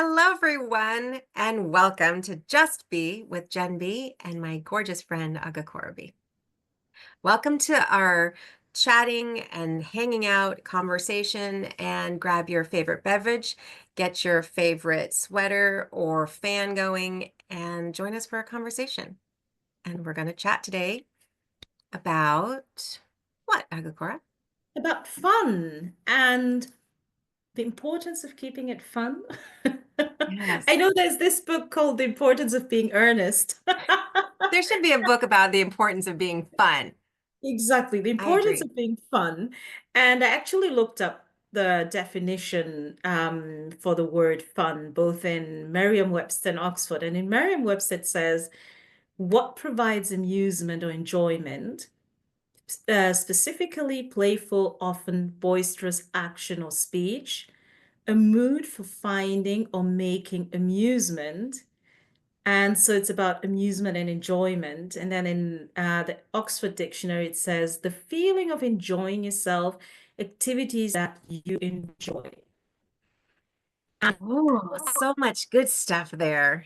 Hello, everyone, and welcome to Just Be with Jen B and my gorgeous friend Agakura B. Welcome to our chatting and hanging out conversation, and grab your favorite beverage, get your favorite sweater or fan going, and join us for a conversation. And we're going to chat today about what, Agakura? About fun and the importance of keeping it fun. I Yes. know there's this book called The Importance of Being Earnest. There should be a book about the importance of being fun. Exactly, the I importance agree. of being fun. And I actually looked up the definition for the word fun, both in Merriam-Webster and Oxford. And in Merriam-Webster, it says, what provides amusement or enjoyment, specifically playful, often boisterous action or speech, a mood for finding or making amusement. And so it's about amusement and enjoyment. And then in the Oxford Dictionary, it says the feeling of enjoying yourself, activities that you enjoy. And Oh, so much good stuff there.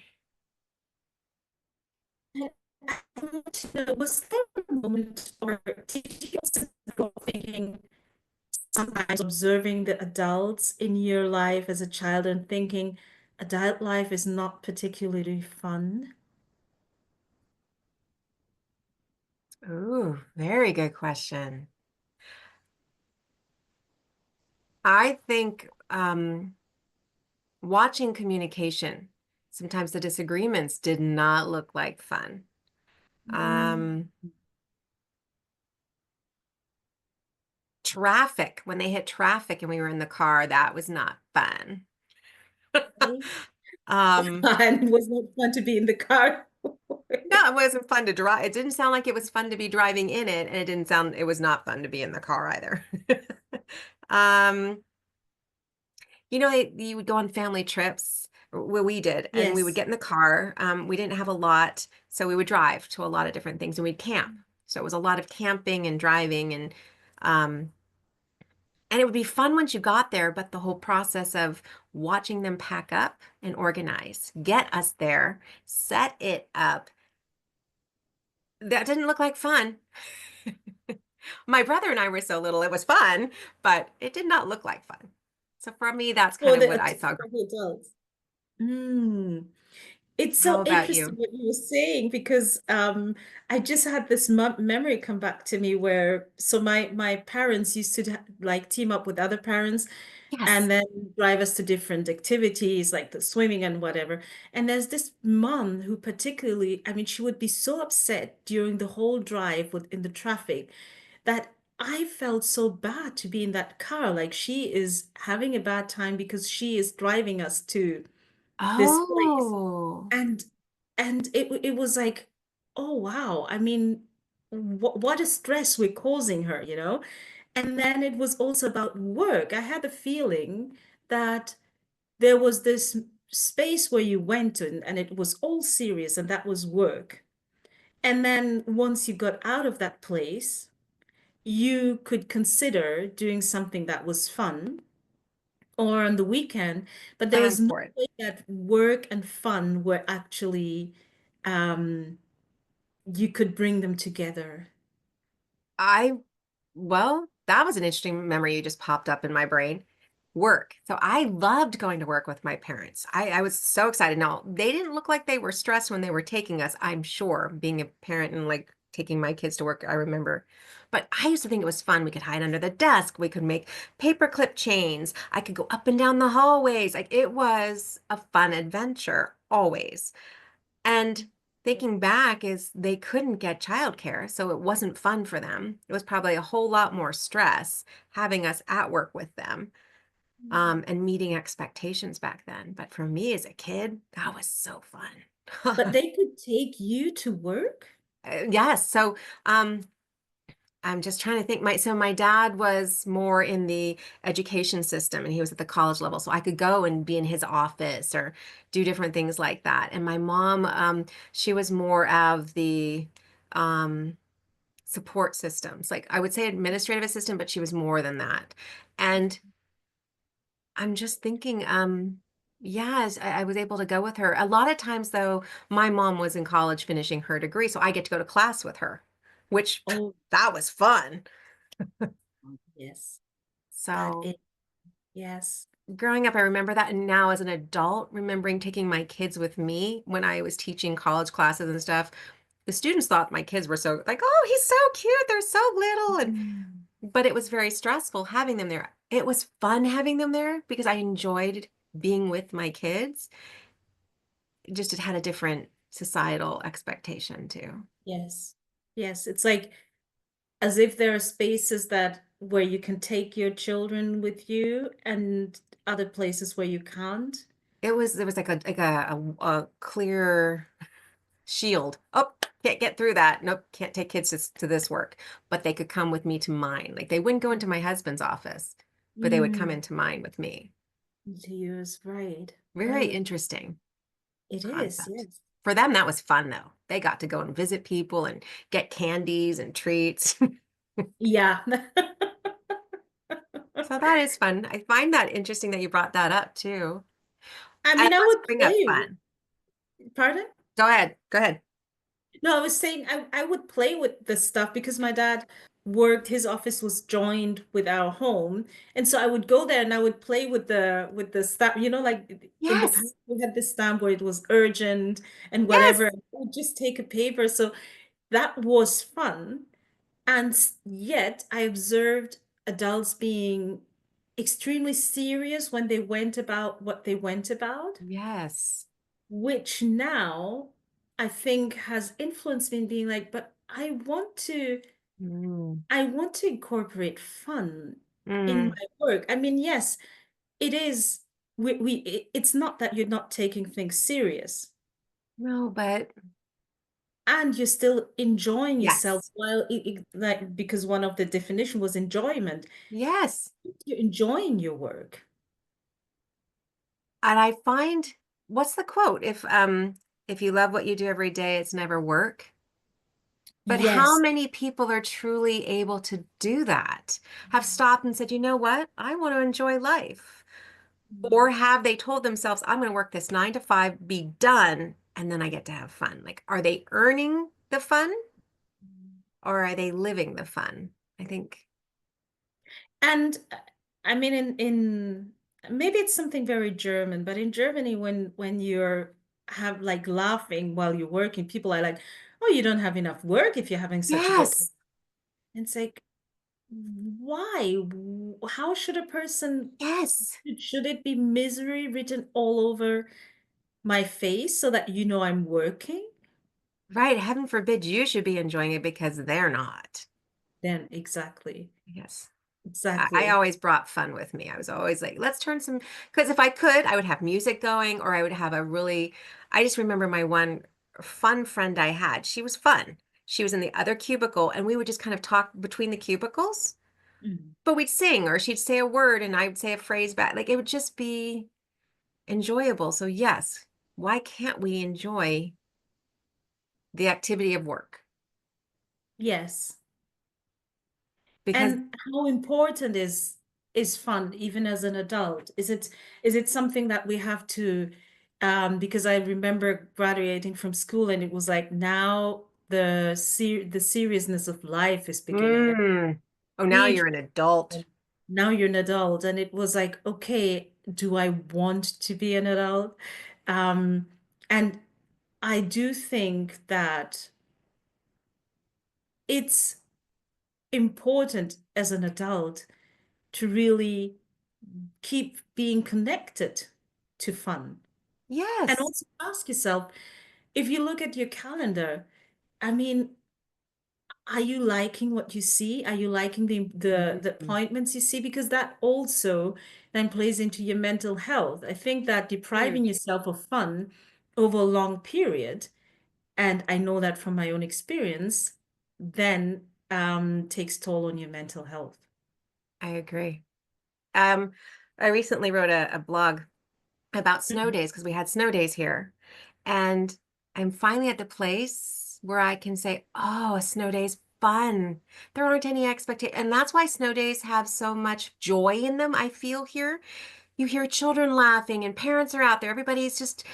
I want to know, was there a moment or did you also go thinking sometimes observing the adults in your life as a child and thinking adult life is not particularly fun? Ooh, very good question. I think watching communication, sometimes the disagreements did not look like fun. Mm. Um, Traffic, when they hit traffic and we were in the car, that was not fun. Okay. Um, And was not fun to be in the car. no, it wasn't fun to drive. It didn't sound like it was fun to be driving in it, and it was not fun to be in the car either. Um, you would go on family trips, where we did, and we would Yes. get in the car. We didn't have a lot, so we would drive to a lot of different things and we'd camp. So it was a lot of camping and driving, um, and it would be fun once you got there, but the whole process of watching them pack up and organize, get us there, set it up, that didn't look like fun. My brother and I were so little, it was fun, but it did not look like fun. So for me, that's kind For of the what I saw. for the adults. Mm. It's How so about interesting you? what you were saying because I just had this memory come back to me where my parents used to like team up with other parents and Yes. then drive us to different activities like the swimming and whatever. And there's this mom who particularly, I mean, she would be so upset during the whole drive in the traffic that I felt so bad to be in that car. Like she is having a bad time because she is driving us to this place. Oh, And it was like, oh wow. I mean, what a stress we're causing her, you know? And then it was also about work. I had the feeling that there was this space where you went to, and it was all serious, and that was work. And then once you got out of that place, you could consider doing something that was fun or on the weekend, but there plan was no for it. way that work and fun were actually, um, you could bring them together. I, well, that was an interesting memory you just popped up in my brain. Work. So I loved going to work with my parents. I was so excited. Now, they didn't look like they were stressed when they were taking us, I'm sure, being a parent and like taking my kids to work, I remember. But I used to think it was fun. We could hide under the desk. We could make paperclip chains. I could go up and down the hallways. Like it was a fun adventure, always. And thinking back is they couldn't get childcare, so it wasn't fun for them. It was probably a whole lot more stress having us at work with them, and meeting expectations back then. But for me as a kid, that was so But fun. they could take you to work? Yes. So, I'm just trying to think. My dad was more in the education system and he was at the college level. So I could go and be in his office or do different things like that. And my mom, she was more of the um, support systems. Like I would say administrative assistant, but she was more than that. And I'm just thinking, Yes, I was able to go with her. A lot of times, though, my mom was in college finishing her degree, so I get to go to class with her, which Oh, that was fun. yes, that So is, yes. growing up, I remember that. And now as an adult, remembering taking my kids with me when I was teaching college classes and stuff, the students thought my kids were so like, oh, he's so cute. They're so little. And Mm. but it was very stressful having them there. It was fun having them there because I enjoyed being with my kids. Just it had a different societal expectation too. Yes. Yes. It's like as if there are spaces that where you can take your children with you and other places where you can't. It was there was like a clear shield. Oh, can't get through that. Nope, can't take kids to this work. But they could come with me to mine. Like they wouldn't go into my husband's office, but they would come Mm, into mine with me. to use, right. Very Right. interesting It is, concept. yes. For them, that was fun though. They got to go and visit people and get candies and treats. Yeah. So that is fun. I find that interesting that you brought that up too. I I mean, I always would bring up play with, fun. pardon? Go ahead. Go ahead. No, I was saying I would play with the stuff because my dad worked, his office was joined with our home. And so I would go there and I would play with the stamp, like in the past Yes. we had this stamp where it was urgent and Yes. whatever. I would just take a paper. So that was fun. And yet I observed adults being extremely serious when they went about what they went about, Yes. which now I think has influenced me in being like, but Mm. I want to incorporate fun in Mm. my work. I mean, yes, it is, it's not that you're not taking things serious No, but and you're still enjoying yourself yes. while like, because one of the definition was enjoyment. Yes. You're enjoying your work. And I find what's the quote? If you love what you do every day, it's never work. But how Yes. many people are truly able to do that? Have stopped and said, you know what? I want to enjoy life. Or have they told themselves, I'm going to work this 9 to 5, be done, and then I get to have fun? Like, are they earning the fun or are they living the fun? I think, And I mean, in maybe it's something very German, but in Germany, when you're have like laughing while you're working, people are like, "Oh, you don't have enough work if you're having such a good time." yes, And it's like, why? How should a person, yes, should it be misery written all over my face so that you know I'm working? right. Heaven forbid you should be enjoying it because they're not. Then exactly, Yes. I exactly. always brought fun with me. I was always like, let's turn some, because if I could, I would have music going or I would have a really, I just remember my one fun friend I had. She was fun. She was in the other cubicle and we would just kind of talk between the cubicles, Mm. but we'd sing or she'd say a word and I would say a phrase back. Like it would just be enjoyable. So, yes, why can't we enjoy the activity of work? Yes. Because, And how important is fun even as an adult? Is it something that we have to because I remember graduating from school and it was like now the seriousness of life is beginning. And mm, oh, now huge you're an adult. now you're an adult and it was like, okay, do I want to be an adult? Um and I do think that it's important as an adult to really keep being connected to fun. And Yes. also ask yourself, if you look at your calendar, I mean, are you liking what you see? Are you liking the Mhm. appointments you see? Because that also then plays into your mental health. I think that depriving Huge. yourself of fun over a long period, and I know that from my own experience, then takes toll on your mental health. I agree. Um, I recently wrote a blog about snow Mhm. days because we had snow days here. And I'm finally at the place where I can say, oh, a snow day's fun. There aren't any expectations. And that's why snow days have so much joy in them, I feel here, you hear children laughing and parents are out there. Everybody's just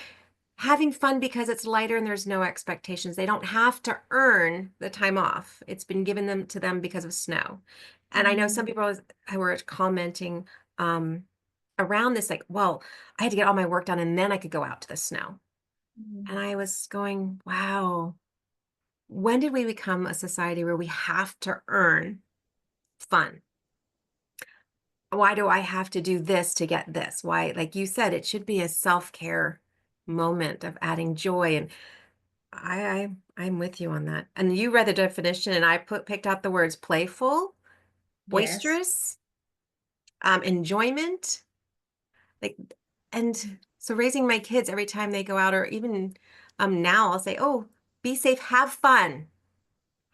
having fun because it's lighter and there's no expectations. They don't have to earn the time off. It's been given them to them because of snow. And I know some Mm, people were commenting um, around this, like, well, I had to get all my work done and then I could go out to the snow. And mm, I was going, wow, when did we become a society where we have to earn fun? Why do I have to do this to get this? Why, like you said, it should be a self-care moment of adding joy. And I'm with you on that. And you read the definition, and I picked out the words playful, yes. boisterous, enjoyment, like, and so raising my kids every time they go out, or even now, I'll say, "Oh, be safe, have fun,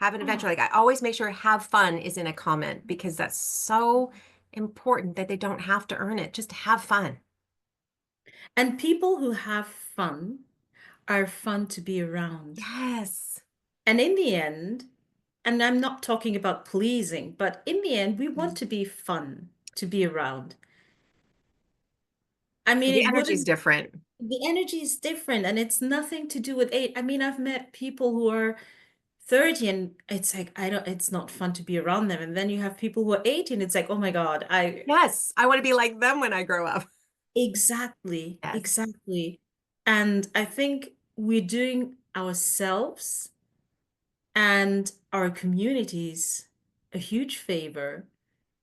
have an adventure." Oh, Like I always make sure "have fun" is in a comment because that's so important that they don't have to earn it. Just have fun. and people who have fun are fun to be around. Yes. And in the end, and I'm not talking about pleasing, but in the end, we want Mhm. to be fun to be around. I mean, The it energy is wouldn't, different the energy is different and it's nothing to do with age. I mean, I've met people who are 30 and it's like, I don't, it's not fun to be around them. And then you have people who are 80 and it's like, oh my God, Yes, I want to be like them when I grow up. exactly, Yes, exactly. And I think we're doing ourselves and our communities a huge favor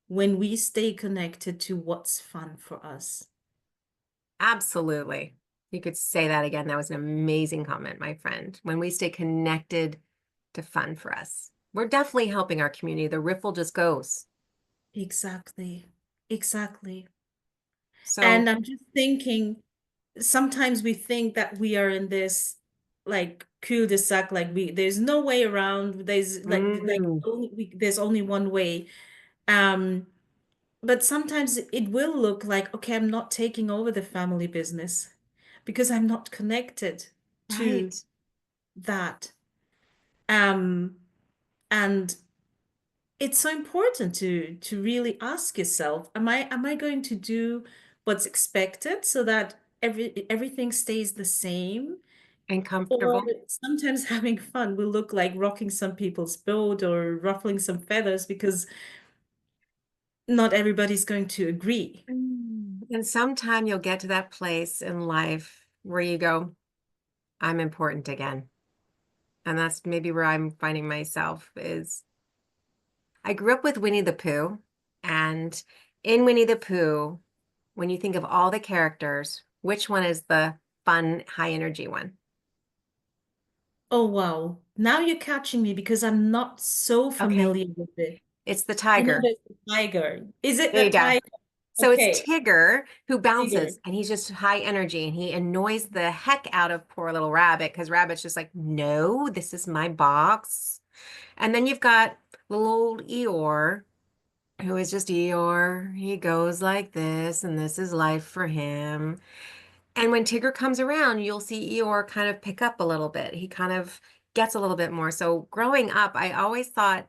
when we stay connected to what's fun for us. absolutely. You could say that again. That was an amazing comment, my friend. When we stay connected to fun for us, we're definitely helping our community. The ripple just goes. Exactly. Exactly. And So, I'm just thinking, sometimes we think that we are in this like cul-de-sac, like there's no way around. There's mm, there's only one way. Um, but sometimes it will look like, okay, I'm not taking over the family business because I'm not connected to right. that. Um, and it's so important to really ask yourself, am I going to do what's expected so that everything stays the same? And Or comfortable. sometimes having fun will look like rocking some people's boat or ruffling some feathers because not everybody's going to agree. And sometime you'll get to that place in life where you go, I'm important again. And that's maybe where I'm finding myself is I grew up with Winnie the Pooh. And in Winnie the Pooh, when you think of all the characters, which one is the fun, high energy one? Oh, wow. Now you're catching me because I'm not so Okay, familiar with it. it's the I know tiger. there's the tiger. Is it There the you go. tiger? So it's Okay, Tigger who tiger. bounces and he's just high energy and he annoys the heck out of poor little Rabbit because Rabbit's just like, no, this is my box. And then you've got little old Eeyore who is just Eeyore. He goes like this and this is life for him. And when Tigger comes around, you'll see Eeyore kind of pick up a little bit. He kind of gets a little bit more. So growing up, I always thought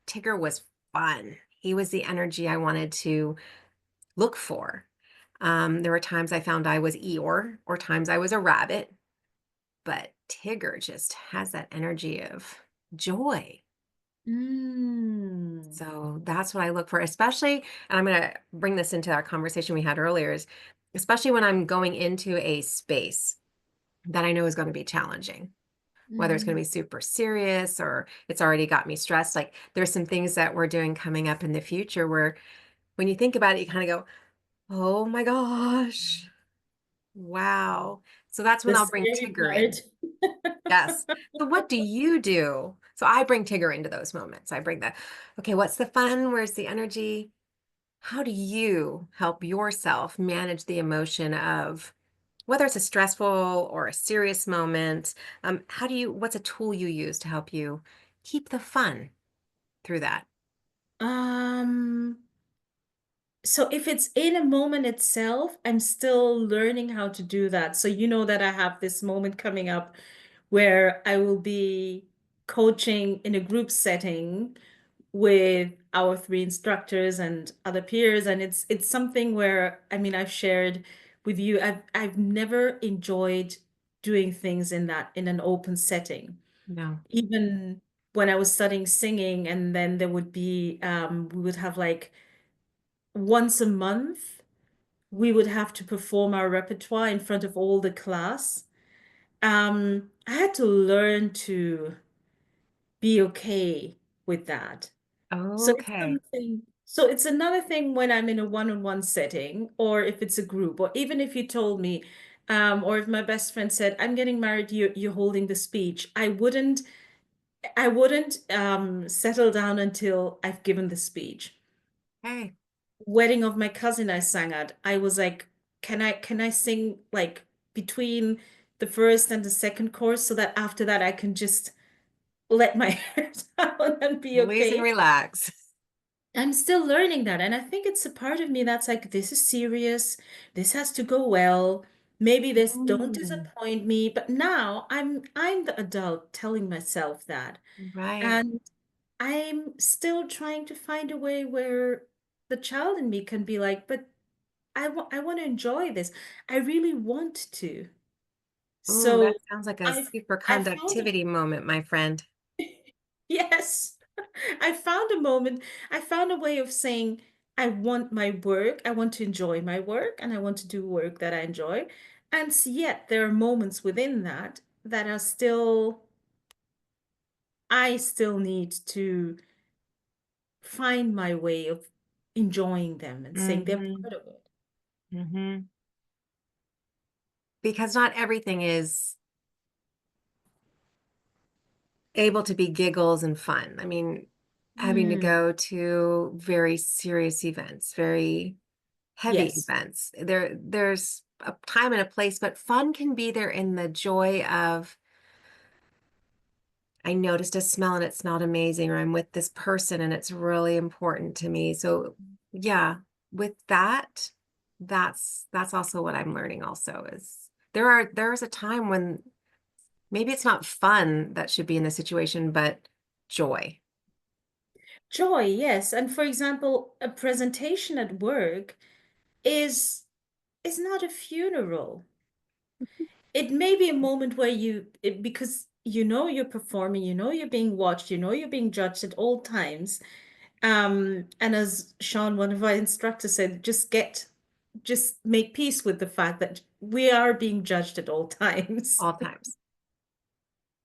Tigger was fun. He was the energy I wanted to look for. There were times I found I was Eeyore or times I was a rabbit, but Tigger just has that energy of joy. Mm. So that's what I look for, especially, and I'm going to bring this into our conversation we had earlier, is especially when I'm going into a space that I know is going to be challenging, whether it's going to Mm. be super serious or it's already got me stressed. Like there's some things that we're doing coming up in the future where when you think about it, you kind of go, oh my gosh, wow. So that's when The I'll bring scary Tigger part. in. Yes. So what do you do? So I bring Tigger into those moments. I bring the, okay, what's the fun? Where's the energy? How do you help yourself manage the emotion of whether it's a stressful or a serious moment? What's a tool you use to help you keep the fun through that? Um, so if it's in a moment itself, I'm still learning how to do that. So you know that I have this moment coming up where I will be coaching in a group setting with our three instructors and other peers, and it's something where I mean I've shared with you, I've never enjoyed doing things in that in an open setting. No. Even when I was studying singing, and then there would be we would have like once a month we would have to perform our repertoire in front of all the class. I had to learn to be okay with that. So it's Okay. something, so it's another thing when I'm in a one-on-one setting, or if it's a group, or even if you told me, or if my best friend said, I'm getting married, you're holding the speech. I wouldn't settle down until I've given the speech. Hey. Wedding of my cousin I sang at, I was like, can I sing like between the first and the second course so that after that I can just let my hair down and be Release and okay? relax. I'm still learning that. And I think it's a part of me that's like, this is serious. This has to go well. Maybe this don't Mm, disappoint me. But now I'm the adult telling myself that. right. And I'm still trying to find a way where the child in me can be like, but I want to enjoy this. I really want to. Ooh, that So sounds like a I've super I found a conductivity moment, my friend. yes. I found a moment, I found a way of saying, I want my work, I want to enjoy my work, and I want to do work that I enjoy. And yet there are moments within that that are still, I still need to find my way of enjoying them and saying they're Hmm. part of it. Hmm. Because not everything is able to be giggles and fun. I mean, having to Mm, go to very serious events, very heavy yes. events. There's a time and a place, but fun can be there in the joy of I noticed a smell and it smelled amazing, or I'm with this person and it's really important to me. So yeah, with that, that's also what I'm learning also is there's a time when maybe it's not fun that should be in the situation, but joy. Joy, yes. And for example, a presentation at work is is not a funeral. It may be a moment where because you know you're performing, you know you're being watched, you know you're being judged at all times. And as Sean, one of our instructors said, just make peace with the fact that we are being judged at all times. All times.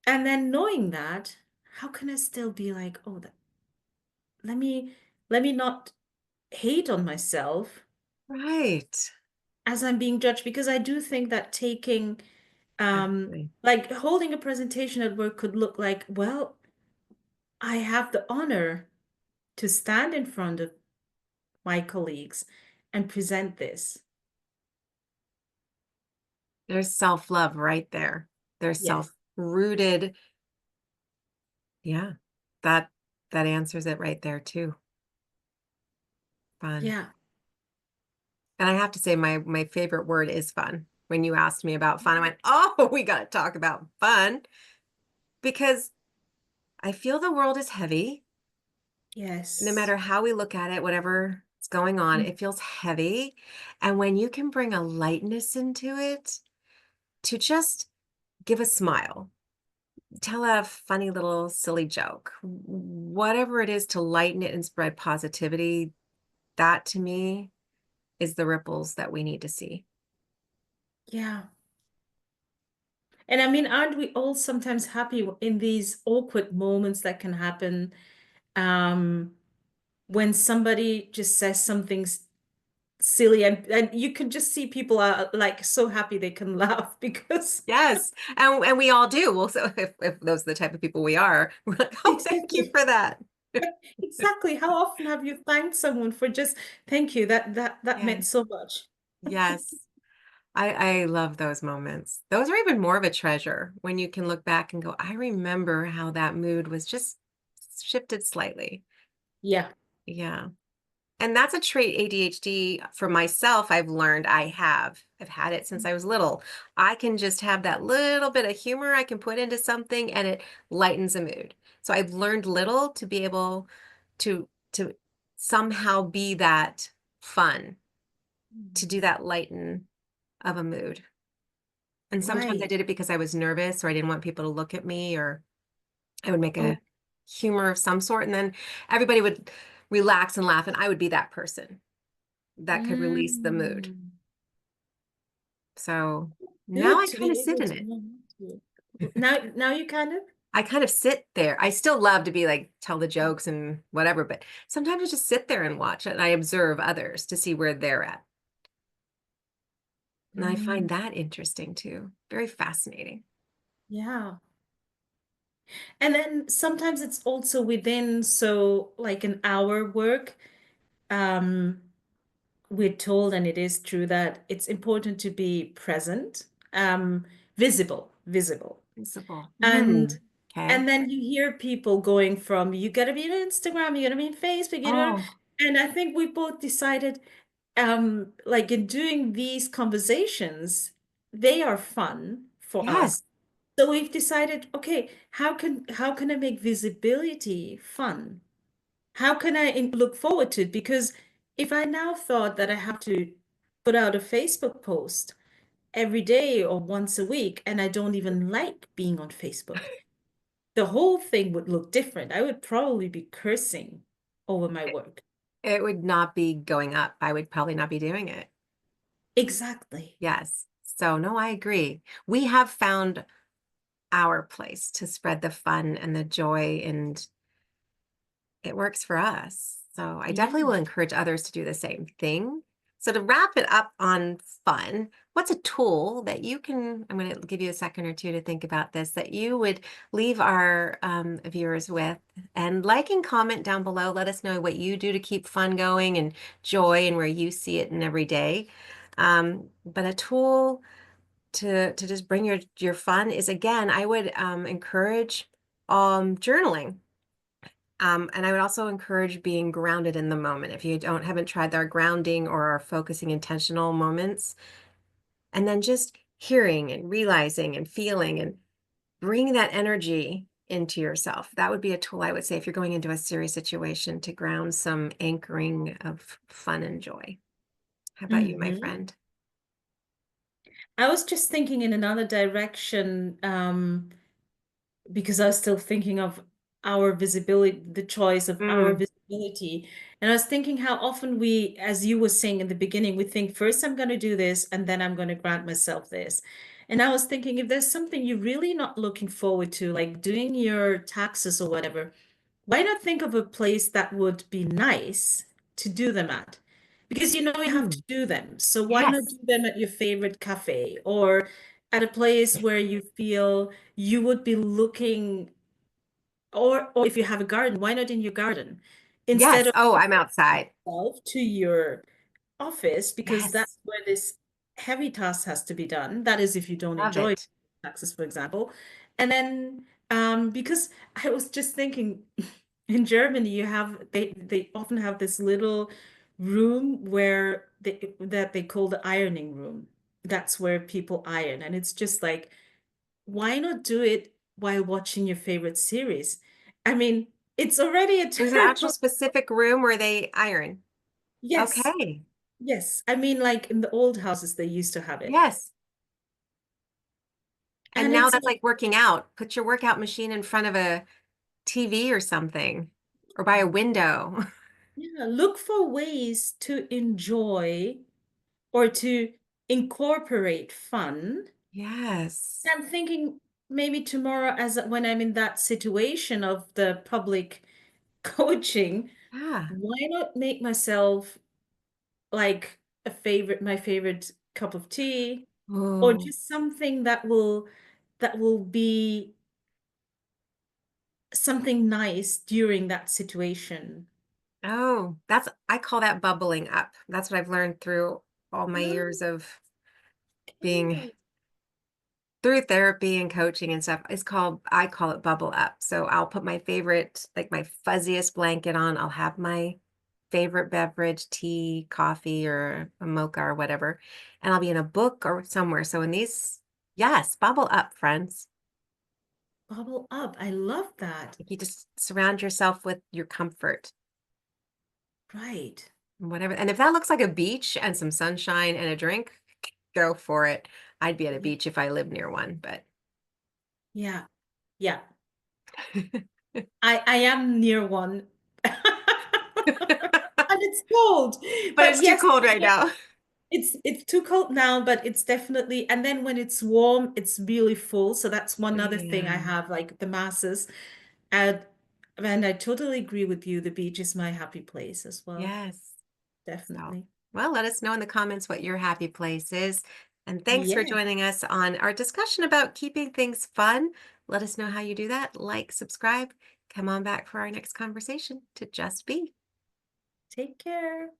And then knowing that, how can I still be like, oh, let me let me not hate on myself Right. as I'm being judged? Because I do think that taking Exactly. like holding a presentation at work could look like, well, I have the honor to stand in front of my colleagues and present this. There's self-love right there. There's Yes. self-rooted. Yeah. That that answers it right there too. Fun. Yeah. And I have to say my favorite word is fun. When you asked me about fun, I went, "Oh, we got to talk about fun," because I feel the world is heavy. No Yes. matter how we look at it, whatever is going on, Mm. it feels heavy. And when you can bring a lightness into it to just give a smile, tell a funny little silly joke, whatever it is to lighten it and spread positivity, that to me is the ripples that we need to see. Yeah. And I mean, aren't we all sometimes happy in these awkward moments that can happen um, when somebody just says something silly, and you can just see people are like so happy they can laugh because Yes. And we all do. Well, so if those are the type of people we are, we're like, oh, thank you exactly. for that. Exactly. How often have you thanked someone for just thank you? That meant Yes. so much. Yes. I love those moments. Those are even more of a treasure when you can look back and go, I remember how that mood was just shifted slightly. Yeah. Yeah. And that's a trait ADHD for myself. I've learned I have. I've had it since I was little. I can just have that little bit of humor I can put into something and it lightens a mood. So I've learned little to be able to somehow be that fun, to Mm. do that lighten of a mood. And sometimes I Right. did it because I was nervous or I didn't want people to look at me, or I would make Oh. a humor of some sort, and then everybody would relax and laugh, and I would be that person that could release the mood. Mm. So now Good I to kind of be sit able in to it. know to. Now you kind of. I kind of sit there. I still love to be like tell the jokes and whatever, but sometimes I just sit there and watch it and I observe others to see where they're at. And I find Mm. that interesting too. Very fascinating. Yeah. And then sometimes it's also within, so like an hour work, um, we're told, and it is true, that it's important to be present, visible. Visible. And Okay. and then you hear people going from, you gotta be on Instagram, you gotta be on Facebook, Oh, and I think we both decided, like in doing these conversations, they are fun for yes. us. So we've decided, okay, how can I make visibility fun? How can I look forward to it? Because if I now thought that I have to put out a Facebook post every day or once a week, and I don't even like being on Facebook, the whole thing would look different. I would probably be cursing over my It, work. it would not be going up. I would probably not be doing it. Exactly. Yes. So no, I agree. We have found our place to spread the fun and the joy, and it works for us. So I Yeah. definitely will encourage others to do the same thing. So to wrap it up on fun, what's a tool that you can, I'm going to give you a second or two to think about this, that you would leave our viewers with, and like and comment down below. Let us know what you do to keep fun going and joy and where you see it in every day. But a tool to just bring your fun is, again, I would encourage journaling. And I would also encourage being grounded in the moment. If you haven't tried our grounding or our focusing intentional moments, and then just hearing and realizing and feeling and bring that energy into yourself. That would be a tool, I would say, if you're going into a serious situation, to ground some anchoring of fun and joy. How about you, my Hmm. friend? I was just thinking in another direction, because I was still thinking of our visibility, the choice of our Mm, visibility. And I was thinking how often we, as you were saying in the beginning, we think first I'm going to do this and then I'm going to grant myself this. And I was thinking, if there's something you're really not looking forward to, like doing your taxes or whatever, why not think of a place that would be nice to do them at? Because you know you have to mm, do them. So why not yes. do them at your favorite cafe or at a place where you feel you would be looking, or if you have a garden, why not in your garden? Instead Yes. of Oh, I'm outside. yourself to your office, because Yes. that's where this heavy task has to be done. That is if you don't Love enjoy it. taxes, for example. And then because I was just thinking, in Germany you have, they often have this little room where they call the ironing room. That's where people iron. And it's just like, why not do it while watching your favorite series? I mean, it's already a There's an actual terrible. specific room where they iron. Yes, Okay. yes. I mean, like in the old houses, they used to have it. Yes. And And now it's that's like, like working out. Put your workout machine in front of a TV or something, or by a window. yeah, look for ways to enjoy or to incorporate fun. Yes. I'm thinking maybe tomorrow, as when I'm in that situation of the public coaching, Yeah. why not make myself like my favorite cup of tea, or Oh, just something that will be something nice during that situation. oh, I call that bubbling up. That's what I've learned through all my years of being Okay. through therapy and coaching and stuff. I call it bubble up. So I'll put my favorite, like my fuzziest blanket on. I'll have my favorite beverage, tea, coffee, or a mocha or whatever. And I'll be in a book or somewhere. So in these, yes, bubble up, friends. Bubble up. I love that. You just surround yourself with your comfort. Right. whatever. And if that looks like a beach and some sunshine and a drink, go for it. I'd be at a Yeah. beach if I lived near one, but Yeah. Yeah. I am near one. And it's cold. but But it's too yes, cold right now. it's too cold now, but it's definitely, and then when it's warm, it's really full. So that's one other thing I Yeah. have, like the masses. And and I totally agree with you. The beach is my happy place as well. Yes. So, Definitely. well, let us know in the comments what your happy place is. And thanks for Yeah. joining us on our discussion about keeping things fun. Let us know how you do that. Like, subscribe. Come on back for our next conversation to Just Be. Take care.